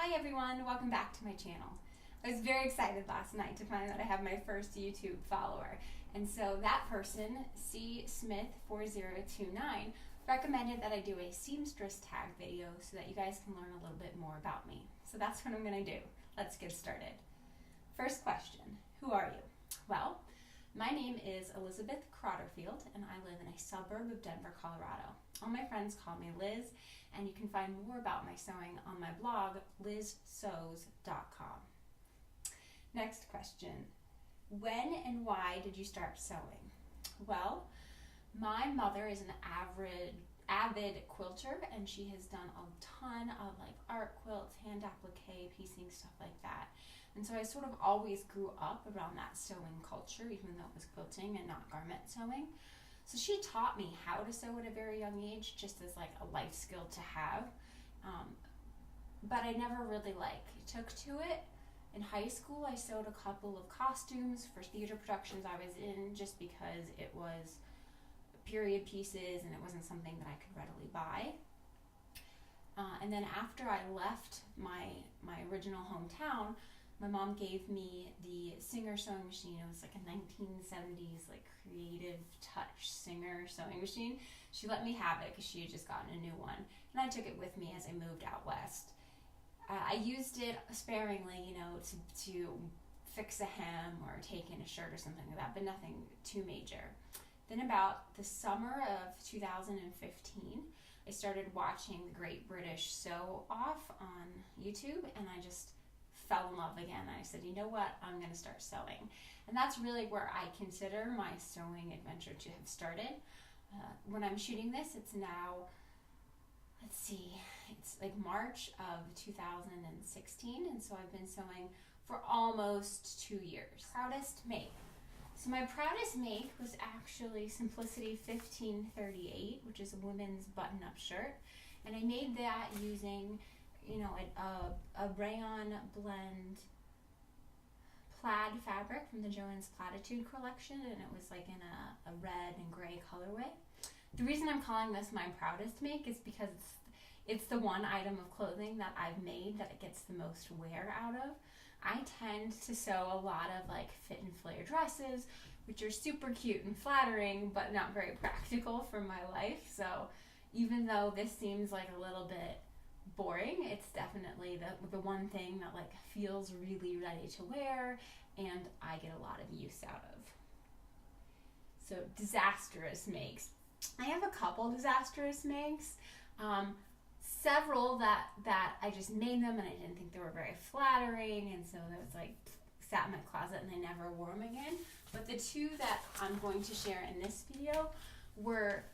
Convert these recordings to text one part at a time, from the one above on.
Hi everyone, welcome back to my channel. I was very excited last night to find that I have my first YouTube follower. And so that person, csmith4029, recommended that I do a Seamstress Tag video so that you guys can learn a little bit more about me. So that's what I'm going to do. Let's get started. First question, who are you? Well, my name is Elizabeth Crotterfield and I live in a suburb of Denver, Colorado. All my friends call me Liz, and you can find more about my sewing on my blog, lizsews.com. Next question, when and why did you start sewing? Well, my mother is an avid quilter, and she has done a ton of art quilts, hand applique, piecing, stuff like that. And so I sort of always grew up around that sewing culture, even though it was quilting and not garment sewing. So she taught me how to sew at a very young age, just as a life skill to have. But I never really took to it. In high school, I sewed a couple of costumes for theater productions I was in, just because it was period pieces and it wasn't something that I could readily buy. And then after I left my original hometown, my mom gave me the Singer sewing machine. It was a 1970s creative touch Singer sewing machine. She let me have it because she had just gotten a new one, and I took it with me as I moved out west. I used it sparingly, to fix a hem or take in a shirt or something like that, but nothing too major. Then about the summer of 2015, I started watching the Great British Sew Off on YouTube, and I just fell in love again. I said, you know what, I'm going to start sewing. And that's really where I consider my sewing adventure to have started. When I'm shooting this, it's now, it's March of 2016, and so I've been sewing for almost 2 years. Proudest Make. So my Proudest Make was actually Simplicity 1538, which is a women's button-up shirt, and I made that using a rayon blend plaid fabric from the Joann's Platitude collection, and it was in a red and gray colorway. The reason I'm calling this my Proudest Make is because it's the one item of clothing that I've made that it gets the most wear out of. I tend to sew a lot of fit and flare dresses, which are super cute and flattering, but not very practical for my life. So even though this seems a little bit boring, it's definitely the one thing that feels really ready to wear and I get a lot of use out of. So Disastrous Makes. I have a couple Disastrous Makes. Several that I just made them and I didn't think they were very flattering, and so that was sat in my closet and I never wore them again. But the two that I'm going to share in this video were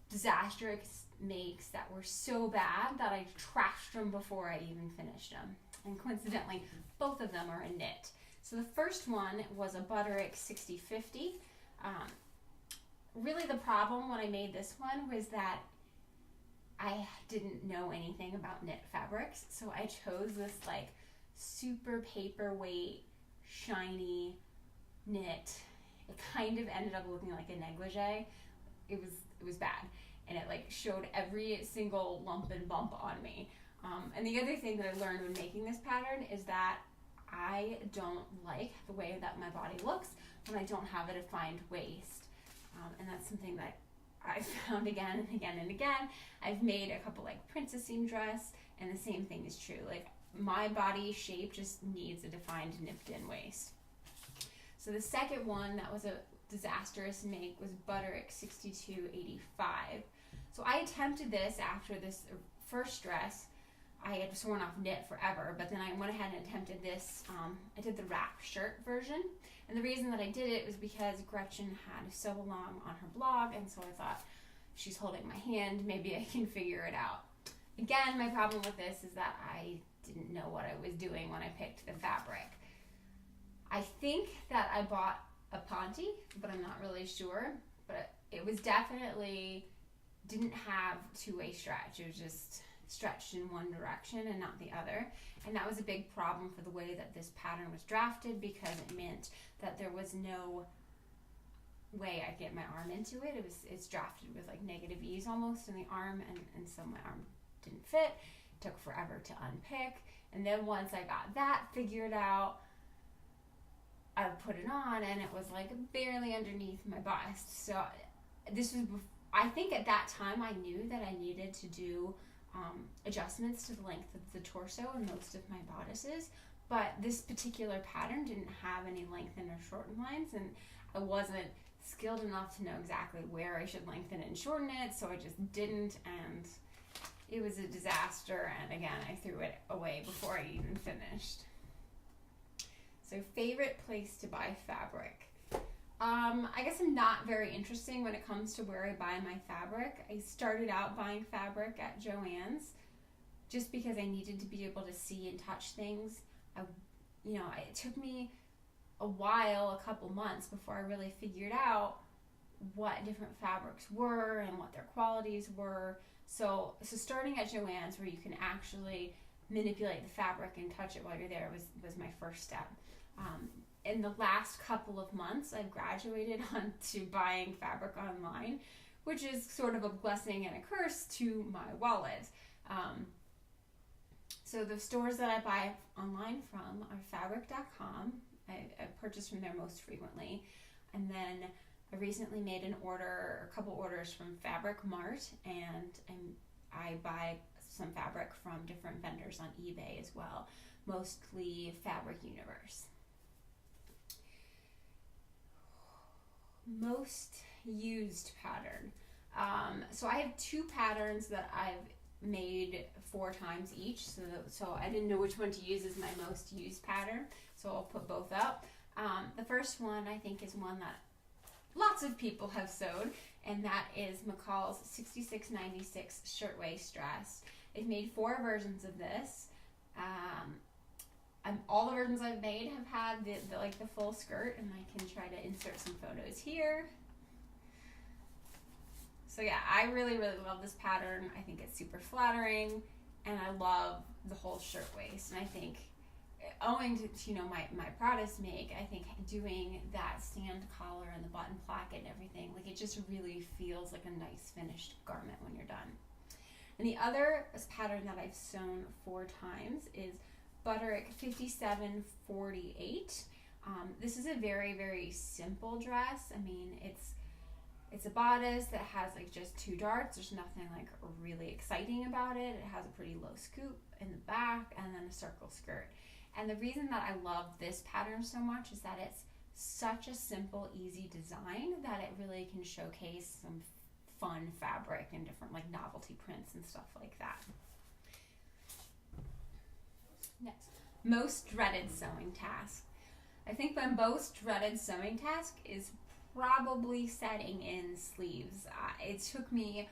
Disastrous Makes that were so bad that I trashed them before I even finished them. And coincidentally, both of them are a knit. So the first one was a Butterick 6050. Really the problem when I made this one was that I didn't know anything about knit fabrics, so I chose this super paperweight, shiny knit. It kind of ended up looking like a negligee. It was bad, and it showed every single lump and bump on me. And the other thing that I learned when making this pattern is that I don't like the way that my body looks when I don't have a defined waist, and that's something that I found again and again and again. I've made a couple princess seam dress, and the same thing is true. My body shape just needs a defined nipped in waist. So the second one that was a Disastrous Make was Butterick 6285. So I attempted this after this first dress. I had sworn off knit forever, but then I went ahead and attempted this. I did the wrap shirt version, and the reason that I did it was because Gretchen had Sew Along on her blog, and so I thought, she's holding my hand, maybe I can figure it out. Again, my problem with this is that I didn't know what I was doing when I picked the fabric. I think that I bought a Ponte, but I'm not really sure, but it was definitely didn't have two-way stretch. It was just stretched in one direction and not the other, and that was a big problem for the way that this pattern was drafted, because it meant that there was no way I get my arm into it. It's drafted with negative ease almost in the arm, and so my arm didn't fit. It took forever to unpick, And then once I got that figured out, I put it on and it was like barely underneath my bust. So this was, I think at that time I knew that I needed to do adjustments to the length of the torso in most of my bodices, but this particular pattern didn't have any lengthen or shorten lines, and I wasn't skilled enough to know exactly where I should lengthen and shorten it, so I just didn't, and it was a disaster, and again, I threw it away before I even finished. So favorite place to buy fabric. I guess I'm not very interesting when it comes to where I buy my fabric. I started out buying fabric at Joann's just because I needed to be able to see and touch things. It took me a while, a couple months, before I really figured out what different fabrics were and what their qualities were. So starting at Joann's, where you can actually manipulate the fabric and touch it while you're there, was my first step. In the last couple of months, I've graduated onto buying fabric online, which is sort of a blessing and a curse to my wallet. So the stores that I buy online from are fabric.com. I purchase from there most frequently. And then I recently made a couple orders from Fabric Mart, and I buy some fabric from different vendors on eBay as well, mostly Fabric Universe. Most used pattern. So I have two patterns that I've made 4 times each, so I didn't know which one to use as my most used pattern, so I'll put both up. The first one I think is one that lots of people have sewed, and that is McCalls 6696 shirtwaist dress. I've made 4 versions of this. All the versions I've made have had the full skirt, and I can try to insert some photos here. So yeah, I really, really love this pattern. I think it's super flattering, and I love the whole shirtwaist. And I think, owing to my Proudest Make, I think doing that stand collar and the button placket and everything, it just really feels like a nice finished garment when you're done. And the other pattern that I've sewn 4 times is Butterick 5748. This is a very, very simple dress. I mean, it's a bodice that has just 2 darts. There's nothing really exciting about it. It has a pretty low scoop in the back and then a circle skirt. And the reason that I love this pattern so much is that it's such a simple, easy design that it really can showcase some fun fabric and different novelty prints and stuff like that. Next, most dreaded sewing task. I think my most dreaded sewing task is probably setting in sleeves. It took me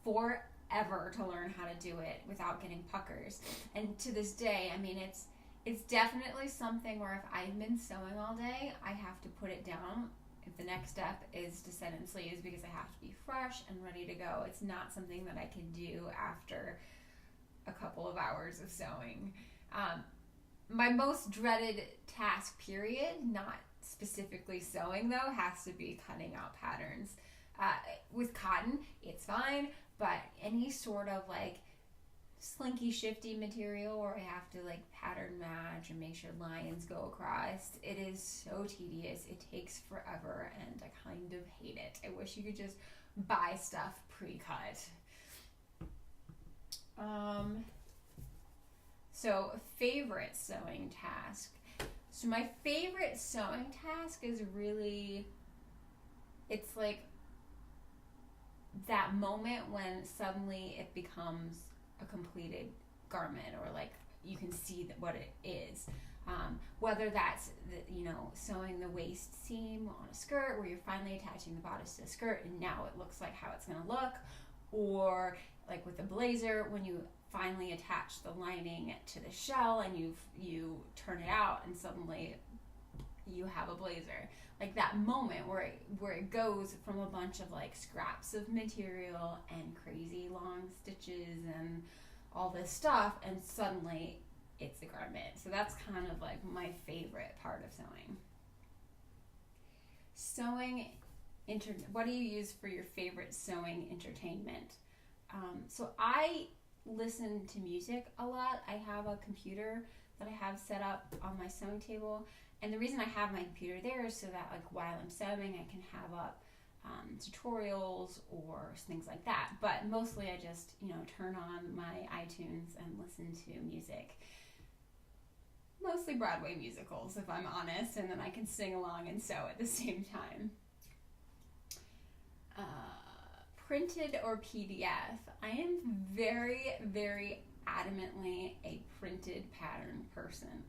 forever to learn how to do it without getting puckers, and to this day, I mean, it's definitely something where if I've been sewing all day, I have to put it down if the next step is to set in sleeves, because I have to be fresh and ready to go. It's not something that I can do after a couple of hours of sewing. My most dreaded task, period, not specifically sewing though, has to be cutting out patterns. With cotton, it's fine, but any sort of slinky shifty material where I have to pattern match and make sure lines go across, it is so tedious. It takes forever and I kind of hate it. I wish you could just buy stuff pre-cut. So favorite sewing task. So my favorite sewing task is really, it's that moment when suddenly it becomes a completed garment, or you can see what it is. Whether that's sewing the waist seam on a skirt, where you're finally attaching the bodice to the skirt and now it looks like how it's going to look, or with a blazer, when you finally attach the lining to the shell and you turn it out and suddenly you have a blazer. That moment where it goes from a bunch of scraps of material and crazy long stitches and all this stuff, and suddenly it's a garment. So that's kind of my favorite part of sewing. What do you use for your favorite sewing entertainment? So I listen to music a lot. I have a computer that I have set up on my sewing table, and the reason I have my computer there is so that like while I'm sewing I can have up tutorials or things like that, but mostly I just turn on my iTunes and listen to music, mostly Broadway musicals if I'm honest, and then I can sing along and sew at the same time. Printed or PDF? I am very, very adamantly a printed pattern person.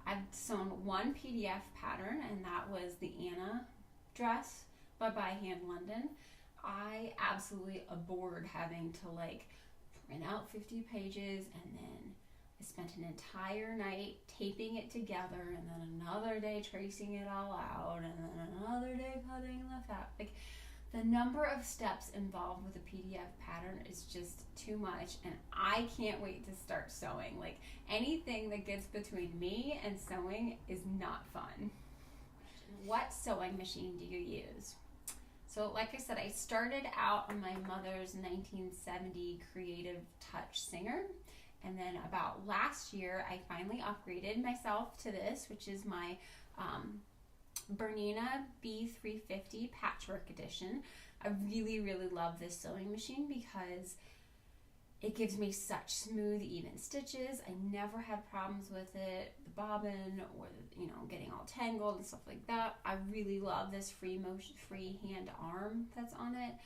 I've sewn one PDF pattern, and that was the Anna dress by Hand London. I absolutely abhorred having to print out 50 pages, and then I spent an entire night taping it together, and then another day tracing it all out, and then another day cutting the fabric. The number of steps involved with a PDF pattern is just too much, and I can't wait to start sewing. Anything that gets between me and sewing is not fun. What sewing machine do you use? So like I said, I started out on my mother's 1970 Creative Touch Singer, and then about last year I finally upgraded myself to this, which is my Bernina B350 Patchwork Edition. I really, really love this sewing machine because it gives me such smooth, even stitches. I never have problems with it, the bobbin, or getting all tangled and stuff like that. I really love this free hand arm that's on it.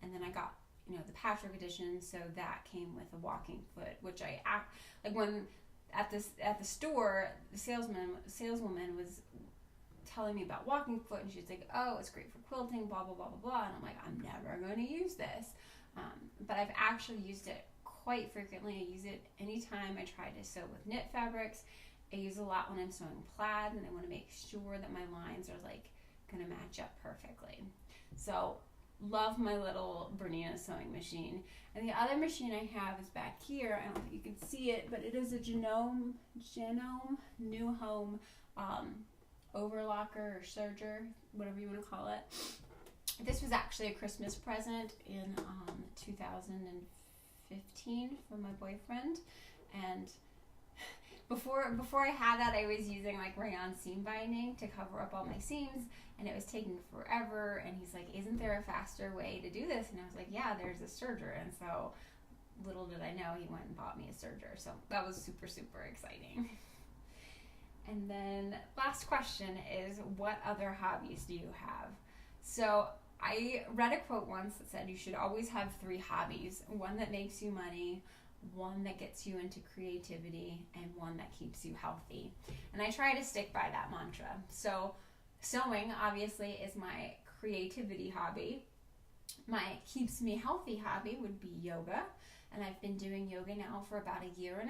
And then I got the Patchwork Edition, so that came with a walking foot, which when at the store, the saleswoman was telling me about walking foot, and she's like, oh, it's great for quilting, blah blah blah blah blah, and I'm like, I'm never going to use this, but I've actually used it quite frequently. I use it anytime I try to sew with knit fabrics. I use it a lot when I'm sewing plaid, and I want to make sure that my lines are going to match up perfectly. So love my little Bernina sewing machine. And the other machine I have is back here. I don't know if you can see it, but it is a Genome New Home overlocker or serger, whatever you want to call it. This was actually a Christmas present in 2015 from my boyfriend, and before I had that, I was using rayon seam binding to cover up all my seams, and it was taking forever, and he's like, isn't there a faster way to do this? And I was like, yeah, there's a serger. And so little did I know, he went and bought me a serger, so that was super, super exciting. And then last question is, what other hobbies do you have? So I read a quote once that said you should always have 3 hobbies: one that makes you money, one that gets you into creativity, and one that keeps you healthy. And I try to stick by that mantra. So sewing obviously is my creativity hobby. My keeps me healthy hobby would be yoga, and I've been doing yoga now for about 1.5 years.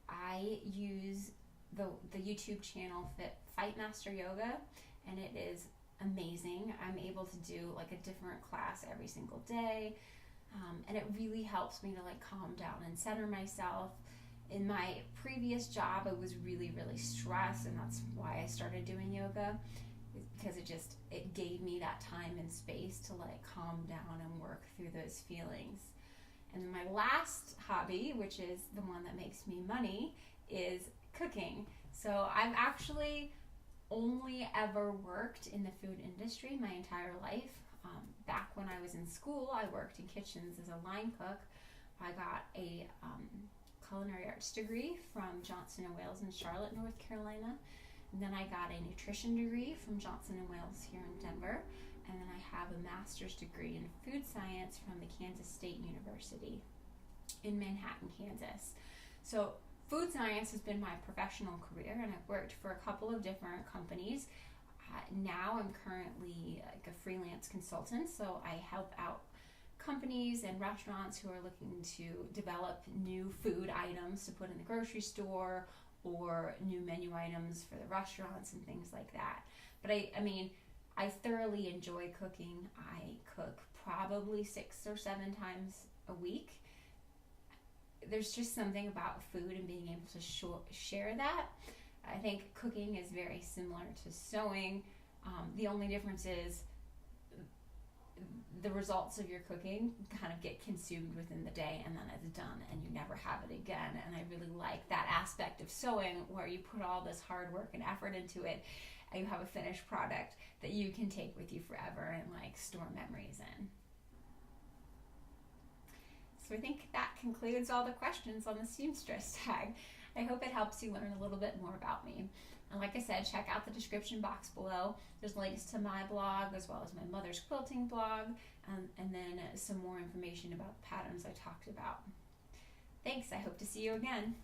I use the YouTube channel Fight Master Yoga, and it is amazing. I'm able to do a different class every single day, and it really helps me to calm down and center myself. In my previous job, I was really, really stressed, and that's why I started doing yoga, because it gave me that time and space to calm down and work through those feelings. And my last hobby, which is the one that makes me money, is cooking. So I've actually only ever worked in the food industry my entire life. Back when I was in school, I worked in kitchens as a line cook. I got a culinary arts degree from Johnson & Wales in Charlotte, North Carolina. And then I got a nutrition degree from Johnson & Wales here in Denver. And then I have a master's degree in food science from the Kansas State University in Manhattan, Kansas. So food science has been my professional career, and I've worked for a couple of different companies. Now I'm currently a freelance consultant, so I help out companies and restaurants who are looking to develop new food items to put in the grocery store, or new menu items for the restaurants and things like that. But I thoroughly enjoy cooking. I cook probably 6 or 7 times a week. There's just something about food and being able to share that. I think cooking is very similar to sewing. The only difference is the results of your cooking kind of get consumed within the day, and then it's done and you never have it again. And I really like that aspect of sewing, where you put all this hard work and effort into it and you have a finished product that you can take with you forever and like store memories in. So I think that concludes all the questions on the Seamstress tag. I hope it helps you learn a little bit more about me. And like I said, check out the description box below. There's links to my blog as well as my mother's quilting blog, and then some more information about the patterns I talked about. Thanks, I hope to see you again.